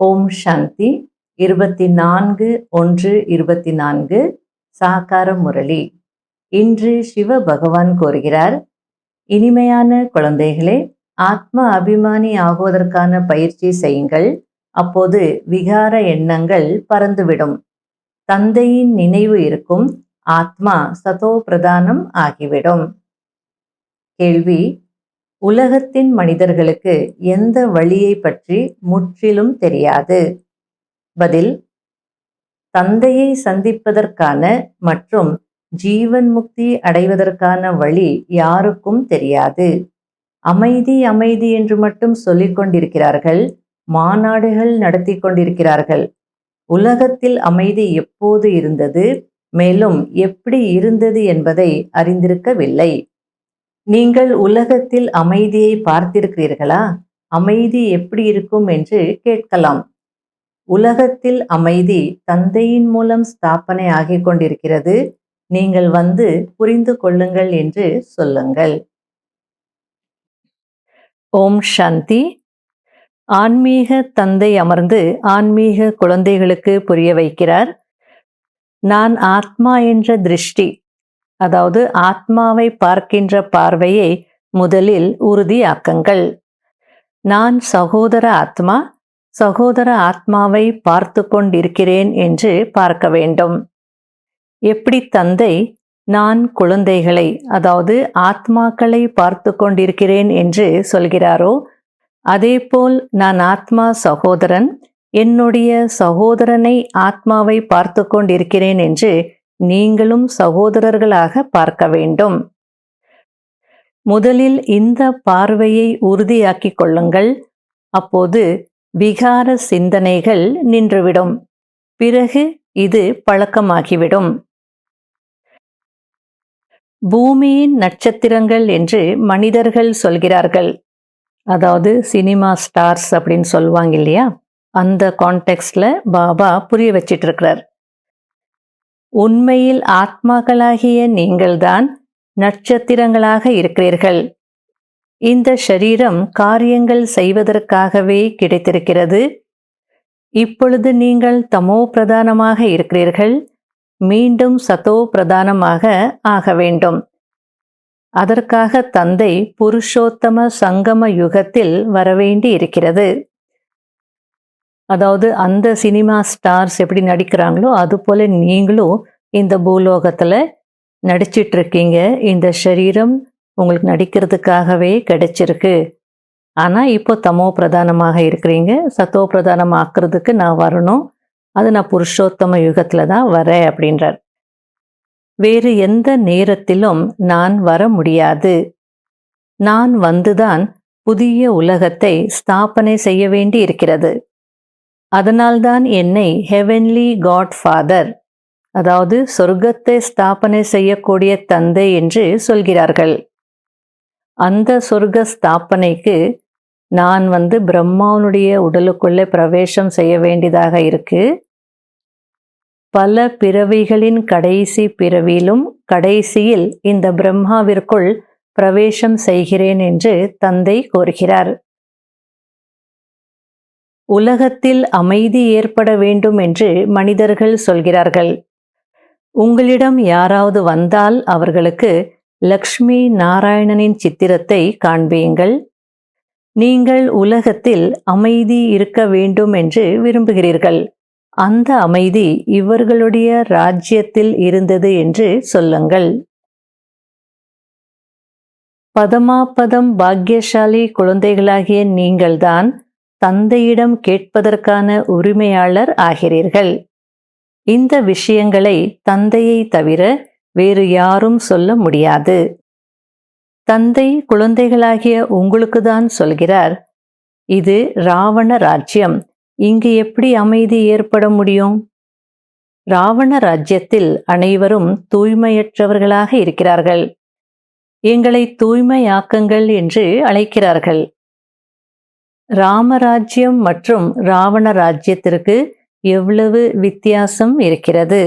ஓம் சாந்தி 24/1/24 சாகார முரளி. இன்று சிவ பகவான் கூறுகிறார், இனிமையான குழந்தைகளே, ஆத்ம அபிமானி ஆகுவதற்கான பயிற்சி செய்யுங்கள். அப்போது விகார எண்ணங்கள் பறந்துவிடும். தந்தையின் நினைவு இருக்கும். ஆத்மா சதோ பிரதானம் ஆகிவிடும். கேள்வி: உலகத்தின் மனிதர்களுக்கு எந்த வழியை பற்றி முற்றிலும் தெரியாது? பதில்: தந்தையை சந்திப்பதற்கான மற்றும் ஜீவன் முக்தி அடைவதற்கான வழி யாருக்கும் தெரியாது. அமைதி அமைதி என்று மட்டும் சொல்லிக் கொண்டிருக்கிறார்கள். மாநாடுகள் நடத்தி கொண்டிருக்கிறார்கள். உலகத்தில் அமைதி எப்போது இருந்தது, மேலும் எப்படி இருந்தது என்பதை அறிந்திருக்கவில்லை. நீங்கள் உலகத்தில் அமைதியை பார்த்திருக்கிறீர்களா? அமைதி எப்படி இருக்கும் என்று கேட்கலாம். உலகத்தில் அமைதி தந்தையின் மூலம் ஸ்தாபனை ஆகிக் கொண்டிருக்கிறது. நீங்கள் வந்து புரிந்து கொள்ளுங்கள் என்று சொல்லுங்கள். ஓம் சாந்தி. ஆன்மீக தந்தை அமர்ந்து ஆன்மீக குழந்தைகளுக்கு புரிய வைக்கிறார். நான் ஆத்மா என்ற திருஷ்டி, அதாவது ஆத்மாவை பார்க்கின்ற பார்வையை முதலில் உறுதியாக்குங்கள். நான் சகோதர ஆத்மா, சகோதர ஆத்மாவை பார்த்து கொண்டிருக்கிறேன் என்று பார்க்க வேண்டும். எப்படி தந்தை நான் குழந்தைகளை, அதாவது ஆத்மாக்களை பார்த்து கொண்டிருக்கிறேன் என்று சொல்கிறாரோ, அதேபோல் நான் ஆத்மா சகோதரன், என்னுடைய சகோதரனை ஆத்மாவை பார்த்து கொண்டிருக்கிறேன் என்று நீங்களும் சகோதரர்களாக பார்க்க வேண்டும். முதலில் இந்த பார்வையை உறுதியாக்கிக் கொள்ளுங்கள். அப்போது விகார சிந்தனைகள் நின்றுவிடும். பிறகு இது பழக்கமாகிவிடும். பூமியின் நட்சத்திரங்கள் என்று மனிதர்கள் சொல்கிறார்கள். அதாவது சினிமா ஸ்டார்ஸ் அப்படின்னு சொல்லுவாங்க இல்லையா? அந்த கான்டெக்ஸ்ட்ல பாபா புரிய வச்சிட்டு இருக்கிறார். உண்மையில் ஆத்மாக்களாகிய நீங்கள்தான் நட்சத்திரங்களாக இருக்கிறீர்கள். இந்த சரீரம் காரியங்கள் செய்வதற்காகவே கிடைத்திருக்கிறது. இப்பொழுது நீங்கள் தமோ பிரதானமாக இருக்கிறீர்கள். மீண்டும் சதோ பிரதானமாக ஆக வேண்டும். அதற்காக தந்தை புருஷோத்தம சங்கம யுகத்தில் வரவேண்டி இருக்கிறது. அதாவது அந்த சினிமா ஸ்டார்ஸ் எப்படி நடிக்கிறாங்களோ அதுபோல நீங்களும் இந்த பூலோகத்தில் நடிச்சிட்டு இருக்கீங்க. இந்த சரீரம் உங்களுக்கு நடிக்கிறதுக்காகவே கிடைச்சிருக்கு. ஆனால் இப்போ தமோ பிரதானமாக இருக்கிறீங்க. சத்தோ பிரதானம் ஆக்குறதுக்கு நான் வரணும். அது நான் புருஷோத்தம யுகத்தில் தான் வரேன் அப்படின்றார். வேறு எந்த நேரத்திலும் நான் வர முடியாது. நான் வந்துதான் புதிய உலகத்தை ஸ்தாபனை செய்ய வேண்டி இருக்கிறது. அதனால்தான் என்னை ஹெவன்லி காட் ஃபாதர், அதாவது சொர்க்கத்தை ஸ்தாபனை செய்யக்கூடிய தந்தை என்று சொல்கிறார்கள். அந்த சொர்க்க ஸ்தாபனைக்கு நான் வந்து பிரம்மாவனுடைய உடலுக்குள்ளே பிரவேசம் செய்ய வேண்டியதாக இருக்கு. பல பிறவிகளின் கடைசி பிறவியிலும் கடைசியில் இந்த பிரம்மாவிற்குள் பிரவேசம் செய்கிறேன் என்று தந்தை கூறுகிறார். உலகத்தில் அமைதி ஏற்பட வேண்டும் என்று மனிதர்கள் சொல்கிறார்கள். உங்களிடம் யாராவது வந்தால் அவர்களுக்கு லக்ஷ்மி நாராயணனின் சித்திரத்தை காண்பியுங்கள். நீங்கள் உலகத்தில் அமைதி இருக்க வேண்டும் என்று விரும்புகிறீர்கள். அந்த அமைதி இவர்களுடைய ராஜ்யத்தில் இருந்தது என்று சொல்லுங்கள். பதமாபதம் பாக்கியசாலி குழந்தைகளாகிய நீங்கள்தான் தந்தையிடம் கேட்பதற்கான உரிமையாளர் ஆகிறீர்கள். இந்த விஷயங்களை தந்தையை தவிர வேறு யாரும் சொல்ல முடியாது. தந்தை குழந்தைகளாகிய உங்களுக்கு தான் சொல்கிறார், இது ராவண ராஜ்யம், இங்கு எப்படி அமைதி ஏற்பட முடியும்? ராவண ராஜ்யத்தில் அனைவரும் தூய்மையற்றவர்களாக இருக்கிறார்கள். எங்களை தூய்மையாக்குங்கள் என்று அழைக்கிறார்கள். ராமராஜ்யம் மற்றும் ராவண ராஜ்யத்திற்கு எவ்வளவு வித்தியாசம் இருக்கிறது?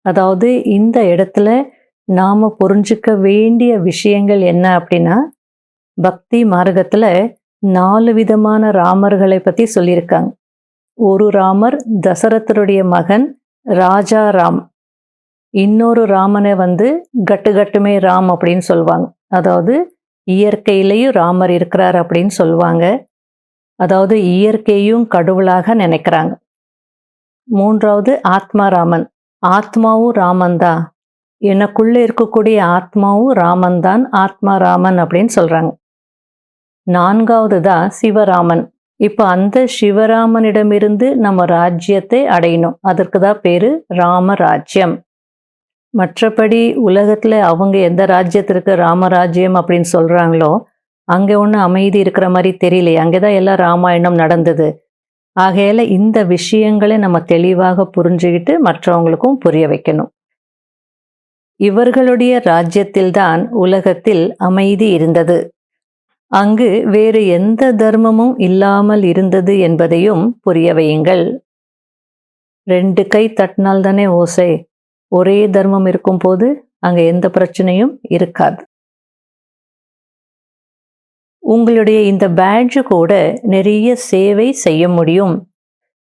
அதாவது இந்த இடத்துல நாம புரிஞ்சுக்க வேண்டிய விஷயங்கள் என்ன அப்படின்னா, பக்தி மார்க்கத்துல 4 விதமான ராமர்களை பற்றி சொல்லியிருக்காங்க. ஒரு ராமர் தசரதருடைய மகன் ராஜா ராம். இன்னொரு ராமனை கட்டுமே ராம் அப்படின்னு சொல்லுவாங்க. அதாவது இயற்கையிலையும் ராமர் இருக்கிறார் அப்படின்னு சொல்லுவாங்க. அதாவது இயற்கையும் கடவுளாக நினைக்கிறாங்க. 3வது ஆத்மாராமன். ஆத்மாவும் ராமன் தான், எனக்குள்ள இருக்கக்கூடிய ஆத்மாவும் ராமன் தான், ஆத்மாராமன் அப்படின்னு சொல்றாங்க. 4வது தான் சிவராமன். இப்போ அந்த சிவராமனிடமிருந்து நம்ம ராஜ்யத்தை அடையணும். அதற்கு தான் பேரு ராமராஜ்யம். மற்றபடி உலகத்தில் அவங்க எந்த ராஜ்யத்திற்கு ராமராஜ்யம் அப்படின்னு சொல்கிறாங்களோ அங்கே ஒன்றும் அமைதி இருக்கிற மாதிரி தெரியலையே. அங்கே தான் எல்லாம் ராமாயணம் நடந்தது. ஆகையால் இந்த விஷயங்களை நம்ம தெளிவாக புரிஞ்சுக்கிட்டு மற்றவங்களுக்கும் புரிய வைக்கணும். இவர்களுடைய ராஜ்யத்தில்தான் உலகத்தில் அமைதி இருந்தது. அங்கு வேறு எந்த தர்மமும் இல்லாமல் இருந்தது என்பதையும் புரிய வையுங்கள். 2 கை தட்டினால் தானே ஓசை. ஒரே தர்மம் இருக்கும் போது அங்க எந்த பிரச்சனையும் இருக்காது. உங்களுடைய இந்த பேட்ஜ் கூட நிறைய சேவை செய்ய முடியும்.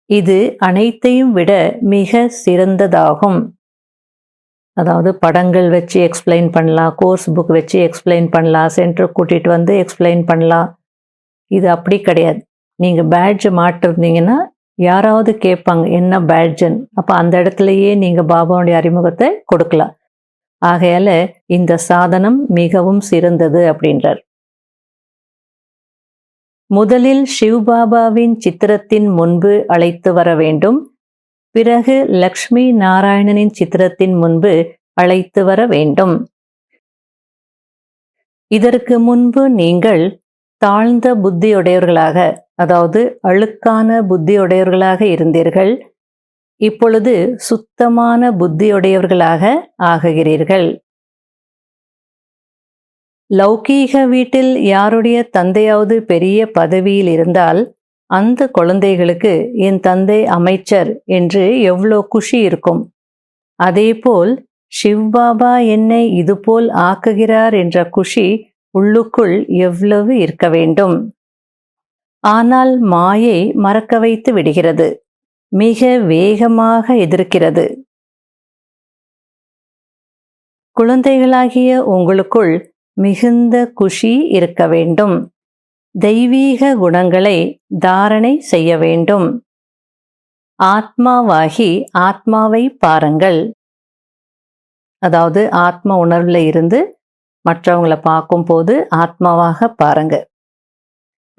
இது அனைத்தையும் விட மிக சிறந்ததாகும். அதாவது படங்கள் வச்சு எக்ஸ்பிளைன் பண்ணலாம், கோர்ஸ் புக் வச்சு எக்ஸ்பிளைன் பண்ணலாம், சென்டர் கூட்டிகிட்டு எக்ஸ்பிளைன் பண்ணலாம். இது அப்படி கிடையாது. நீங்கள் பேட்ஜ் மாட்டிருந்தீங்கன்னா யாராவது கேட்பாங்க என்ன பேட்ஜன். அப்போ அந்த இடத்துலையே நீங்கள் பாபாவுடைய அறிமுகத்தை கொடுக்கலாம். ஆகையால் இந்த சாதனம் மிகவும் சிறந்தது அப்படின்றார். முதலில் சிவபாபாவின் சித்திரத்தின் முன்பு அழைத்து வர வேண்டும். பிறகு லக்ஷ்மி நாராயணனின் சித்திரத்தின் முன்பு அழைத்து வர வேண்டும். இதற்கு முன்பு நீங்கள் தாழ்ந்த புத்தியுடையவர்களாக, அதாவது அழுக்கான புத்தியுடையவர்களாக இருந்தீர்கள். இப்பொழுது சுத்தமான புத்தியுடையவர்களாக ஆகுகிறீர்கள். லௌகீக வீட்டில் யாருடைய தந்தையாவது பெரிய பதவியில் இருந்தால் அந்த குழந்தைகளுக்கு என் தந்தை அமைச்சர் என்று எவ்வளோ குஷி இருக்கும். அதேபோல் சிவ்பாபா என்னை இதுபோல் ஆக்குகிறார் என்ற குஷி உள்ளுக்குள் எவ்வளவு இருக்க வேண்டும். ஆனால் மாயை மறக்க வைத்து விடுகிறது, மிக வேகமாக எதிர்க்கிறது. குழந்தைகளாகிய உங்களுக்குள் மிகுந்த குஷி இருக்க வேண்டும். தெய்வீக குணங்களை தாரணை செய்ய வேண்டும். ஆத்மாவாகி ஆத்மாவை பாருங்கள். அதாவது ஆத்ம உணர்வுல இருந்து மற்றவங்களை பார்க்கும்போது ஆத்மாவாக பாருங்க.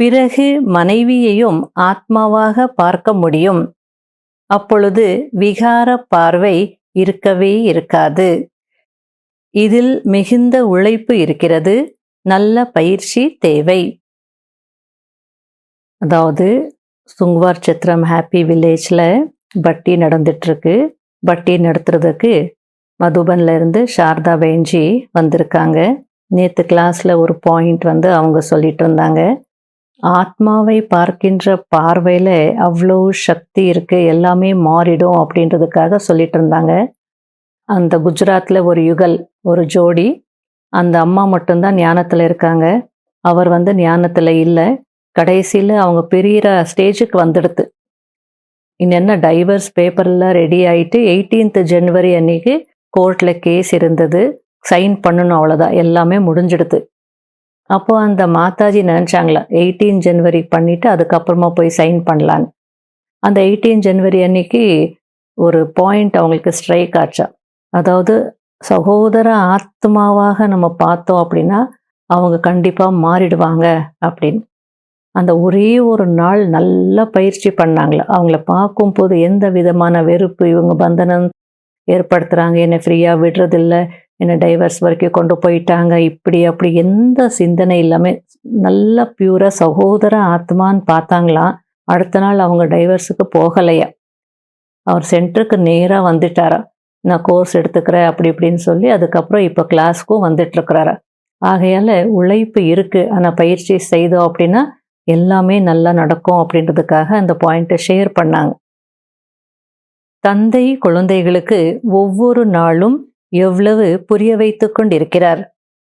பிறகு மனைவியையும் ஆத்மாவாக பார்க்க முடியும். அப்பொழுது விகார பார்வை இருக்கவே இருக்காது. இதில் மிகுந்த உழைப்பு இருக்கிறது, நல்ல பயிற்சி தேவை. அதாவது சுங்குவார் சத்திரம் ஹாப்பி வில்லேஜில் பட்டி நடந்துட்டுருக்கு. பட்டி நடத்துறதுக்கு மதுபன்ல இருந்து சாரதா பெஞ்சி வந்திருக்காங்க. நேற்று கிளாஸில் ஒரு பாயிண்ட் அவங்க சொல்லிட்டு இருந்தாங்க. ஆத்மாவை பார்க்கின்ற பார்வையில் அவ்வளோ சக்தி இருக்குது, எல்லாமே மாறிடும் அப்படின்றதுக்காக சொல்லிட்டு இருந்தாங்க. அந்த குஜராத்தில் ஒரு யுகல், ஒரு ஜோடி, அந்த அம்மா மட்டும்தான் ஞானத்தில் இருக்காங்க. அவர் ஞானத்தில் இல்லை. கடைசியில் அவங்க பிரிகிற ஸ்டேஜுக்கு வந்துடுது. இன்னென்ன டைவர்ஸ் பேப்பர்லாம் ரெடி ஆகிட்டு 18th ஜனவரி அன்னைக்கு கோர்ட்டில் கேஸ் இருந்தது, சைன் பண்ணணும், அவ்வளோதான், எல்லாமே முடிஞ்சிடுது. அப்போது அந்த மாதாஜி நினச்சாங்களா 18 ஜனவரி பண்ணிவிட்டு அதுக்கப்புறமா போய் சைன் பண்ணலான்னு. அந்த 18 ஜனவரி அன்னைக்கு ஒரு பாயிண்ட் அவங்களுக்கு ஸ்ட்ரைக் ஆச்சா. அதாவது சகோதர ஆத்மாவாக நம்ம பார்த்தோம் அப்படின்னா அவங்க கண்டிப்பாக மாறிடுவாங்க அப்படின்னு. அந்த ஒரே ஒரு நாள் நல்லா பயிற்சி பண்ணாங்களா. அவங்கள பார்க்கும்போது எந்த விதமான வெறுப்பு, இவங்க பந்தனம் ஏற்படுத்துகிறாங்க, என்னை ஃப்ரீயாக விடுறதில்ல, என்னை டைவர்ஸ் வரைக்கும் கொண்டு போயிட்டாங்க, இப்படி அப்படி எந்த சிந்தனை இல்லாமல் நல்லா பியூராக சகோதர ஆத்மான்னு பார்த்தாங்களாம். அடுத்த நாள் அவங்க டைவர்ஸுக்கு போகலையா. அவர் சென்டருக்கு நேராக வந்துட்டாரா, நான் கோர்ஸ் எடுத்துக்கிறேன் அப்படி இப்படின்னு சொல்லி. அதுக்கப்புறம் இப்போ கிளாஸ்க்கும் வந்துட்டுருக்கிறாரா. ஆகையால் உழைப்பு இருக்குது, ஆனால் பயிற்சி செய்தோம் அப்படின்னா எல்லாமே நல்லா நடக்கும் அப்படின்றதுக்காக அந்த பாயிண்ட்டை ஷேர் பண்ணாங்க. தந்தை குழந்தைகளுக்கு ஒவ்வொரு நாளும் எவ்வளவு புரிய வைத்து கொண்டிருக்கிறார்.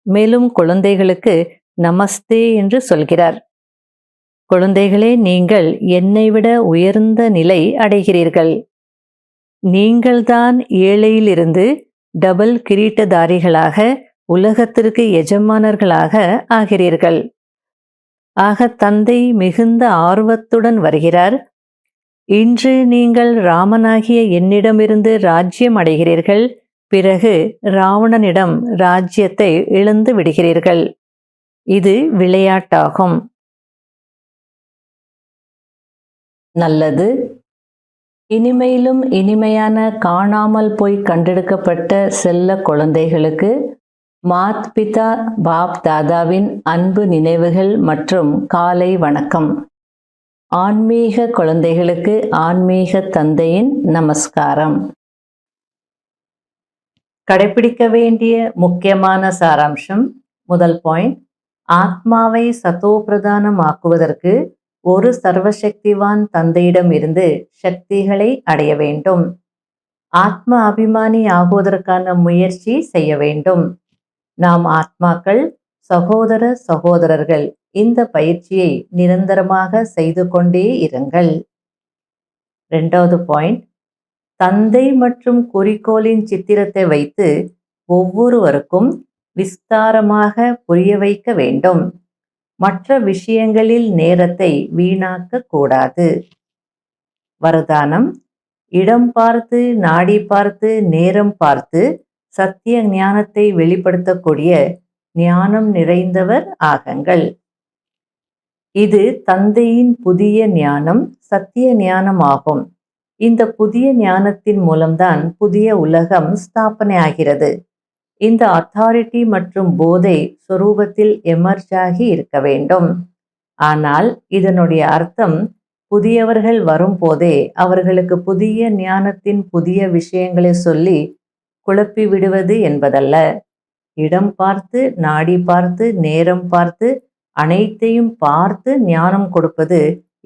மேலும் குழந்தைகளுக்கு நமஸ்தே என்று சொல்கிறார். குழந்தைகளே, நீங்கள் என்னை விட உயர்ந்த நிலை அடைகிறீர்கள். நீங்கள்தான் ஏழையிலிருந்து டபுள் கிரீட்டதாரிகளாக உலகத்திற்கு எஜமானர்களாக ஆகிறீர்கள். ஆக தந்தை மிகுந்த ஆர்வத்துடன் வருகிறார். இன்று நீங்கள் ராமனாகிய என்னிடமிருந்து ராஜ்யம் அடைகிறீர்கள். பிறகு ராவணனிடம் ராஜ்யத்தை இழந்து விடுகிறீர்கள். இது விளையாட்டாகும். நல்லது. இனிமையிலும் இனிமையான காணாமல் போய் கண்டெடுக்கப்பட்ட செல்ல குழந்தைகளுக்கு மாத் பிதா பாப் தாதாவின் அன்பு நினைவுகள் மற்றும் காலை வணக்கம். ஆன்மீக குழந்தைகளுக்கு ஆன்மீக தந்தையின் நமஸ்காரம். கடைபிடிக்க வேண்டிய முக்கியமான சாராம்சம். முதல் பாயிண்ட், ஆத்மாவை சதோபிரதானமாக்குவதற்கு ஒரு சர்வசக்திவான் தந்தையிடம் இருந்து சக்திகளை அடைய வேண்டும். ஆத்ம அபிமானி ஆகுவதற்கான முயற்சி செய்ய வேண்டும். நாம் ஆத்மாக்கள், சகோதர சகோதரர்கள். இந்த பயிற்சியை நிரந்தரமாக செய்து கொண்டே இருங்கள். இரண்டாவது பாயிண்ட், தந்தை மற்றும் குறிக்கோளின் சித்திரத்தை வைத்து ஒவ்வொருவருக்கும் விஸ்தாரமாக புரிய வைக்க வேண்டும். மற்ற விஷயங்களில் நேரத்தை வீணாக்க கூடாது. வரதானம்: இடம் பார்த்து, நாடி பார்த்து, நேரம் பார்த்து சத்திய ஞானத்தை வெளிப்படுத்தக்கூடிய ஞானம் நிறைந்தவர் ஆகுங்கள். இது தந்தையின் புதிய ஞானம், சத்திய ஞானம் ஆகும். இந்த புதிய ஞானத்தின் மூலம்தான் புதிய உலகம் ஸ்தாபனை ஆகிறது. இந்த அத்தாரிட்டி மற்றும் போதை சொரூபத்தில் எமர்ஜாகி இருக்க வேண்டும். ஆனால் இதனுடைய அர்த்தம் புதியவர்கள் வரும்போதே அவர்களுக்கு புதிய ஞானத்தின் புதிய விஷயங்களை சொல்லி குழப்பி விடுவது என்பதல்ல. இடம் பார்த்து, நாடி பார்த்து, நேரம் பார்த்து, அனைத்தையும் பார்த்து ஞானம் கொடுப்பது,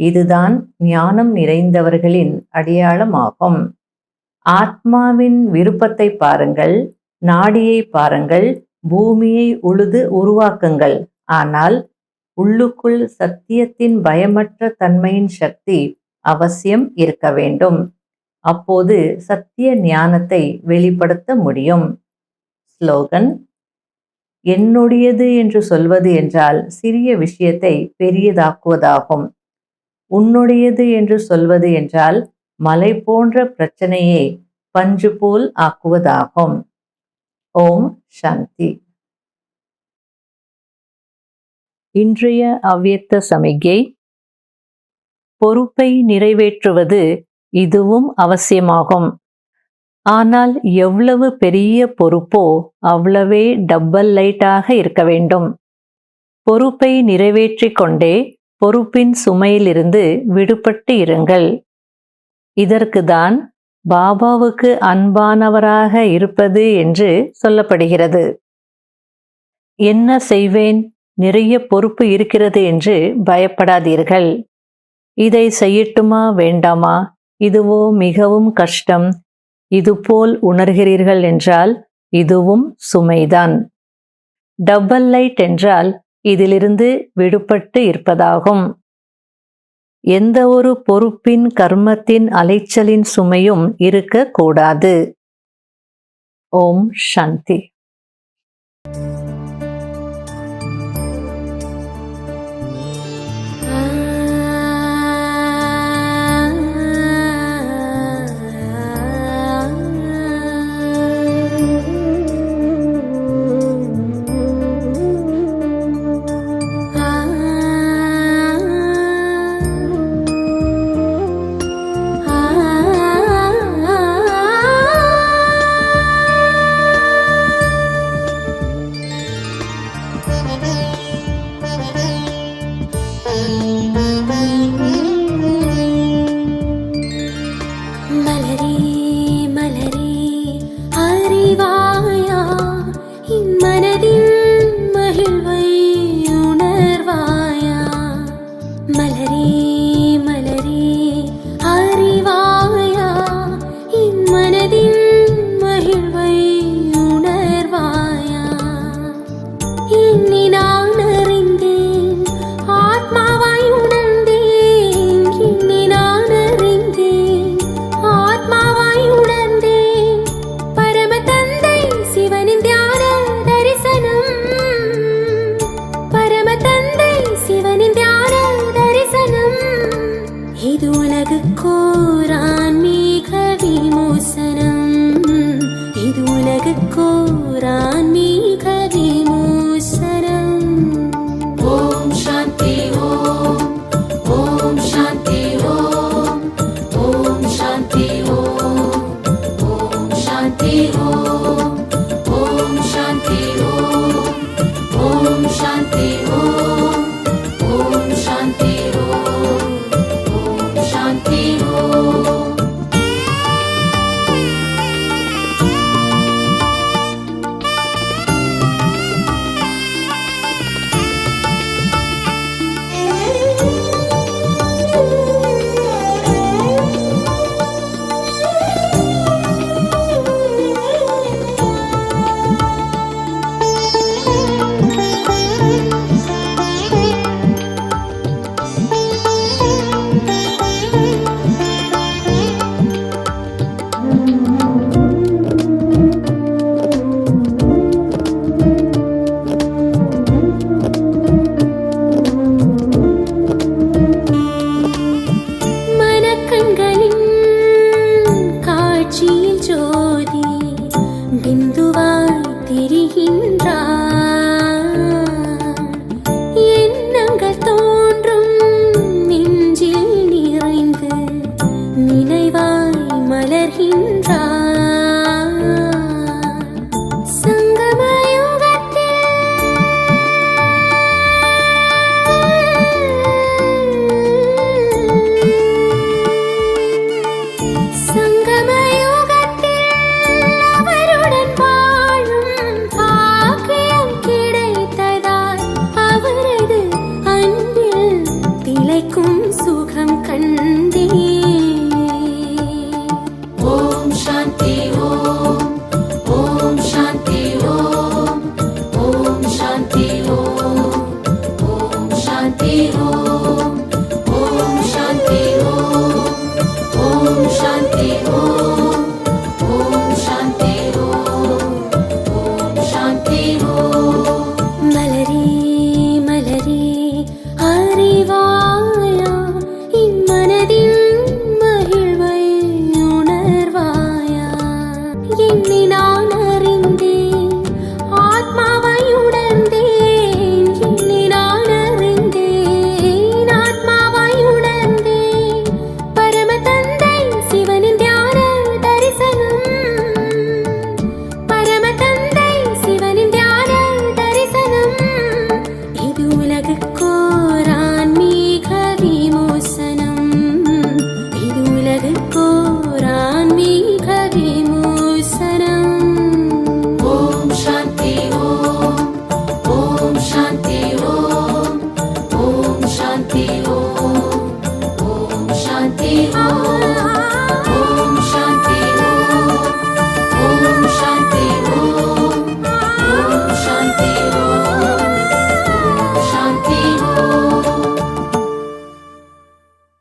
இதுதான் ஞானம் நிறைந்தவர்களின் அடையாளமாகும். ஆத்மாவின் விருப்பத்தை பாருங்கள், நாடியை பாருங்கள், பூமியை உழுது உருவாக்குங்கள். ஆனால் உள்ளுக்குள் சத்தியத்தின் பயமற்ற தன்மையின் சக்தி அவசியம் இருக்க வேண்டும். அப்போது சத்திய ஞானத்தை வெளிப்படுத்த முடியும். ஸ்லோகன்: என்னுடையது என்று சொல்வது என்றால் சிறிய விஷயத்தை பெரியதாக்குவதாகும். உன்னுடையது என்று சொல்வது என்றால் மலை போன்ற பிரச்சனையை பஞ்சு போல் ஆக்குவதாகும். ஓம் சாந்தி. இன்றைய அவ்யக்த சமிக்ஞை. பொறுப்பை நிறைவேற்றுவது இதுவும் அவசியமாகும். ஆனால் எவ்வளவு பெரிய பொறுப்போ அவ்வளவே டபுள் லைட்டாக இருக்க வேண்டும். பொறுப்பை நிறைவேற்றிக் கொண்டே பொறுப்பின் சுமையிலிருந்து விடுபட்டு இருங்கள். இதற்குதான் பாபாவுக்கு அன்பானவராக இருப்பது என்று சொல்லப்படுகிறது. என்ன செய்வேன், நிறைய பொறுப்பு இருக்கிறது என்று பயப்படாதீர்கள். இதை செய்யட்டுமா வேண்டாமா, இதுவோ மிகவும் கஷ்டம், இதுபோல் உணர்கிறீர்கள் என்றால் இதுவும் சுமைதான். டபுள் லைட் என்றால் இதிலிருந்து விடுபட்டு இருப்பதாகும். எந்த ஒரு பொறுப்பின் கர்மத்தின் அலைச்சலின் சுமையும் இருக்கக்கூடாது. ஓம் சாந்தி. எண்ணி நான் அறிந்தேன், ஆத்மாவாய் शान्ति ॐ शान्ति ॐ शान्ति ॐ शान्ति ॐ शान्ति மலரே மலரே அறிவாயா இம்மனதின் மகிழ்வை உணர்வாயா என்னை நான் அறிந்தேன் ஆத்மாவை உணர்ந்தேன் என்னை நான் அறிந்தேன் ஆத்மாவை உணர்ந்தேன் பரம தந்தை சிவனின் தியான தரிசனம் பரம தந்தை சிவனின் தியான தரிசனம் இது உலகுக்கோர் ஆன்மீக விமோசனம் இது உலகுக்கோர் ஆன்மீக விமோசனம் ஓம் சாந்தி ஓம் சாந்தி ஓம் சாந்தி ஓம் சாந்தி ஓம்